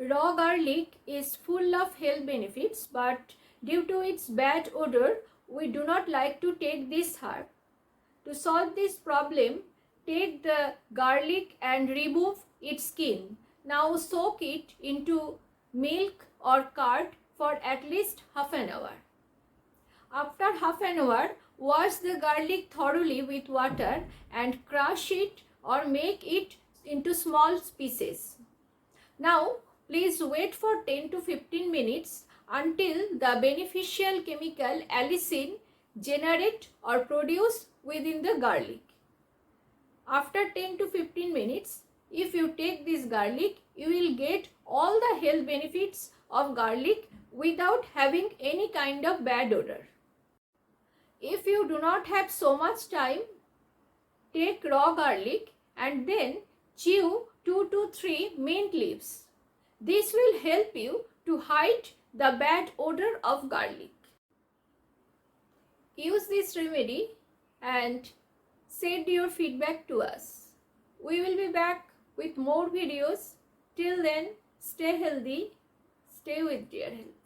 Raw garlic is full of health benefits, but due to its bad odor, we do not like to take this herb. To solve this problem, take the garlic and remove its skin. Now soak it into milk or curd for at least half an hour. After half an hour, wash the garlic thoroughly with water and crush it or make it into small pieces. Now, please wait for 10 to 15 minutes until the beneficial chemical allicin generate or produce within the garlic. After 10 to 15 minutes, if you take this garlic, you will get all the health benefits of garlic without having any kind of bad odor. If you do not have so much time, take raw garlic and then chew 2 to 3 mint leaves. This will help you to hide the bad odor of garlic. Use this remedy and send your feedback to us. We will be back with more videos. Till then, stay healthy, stay with dear health.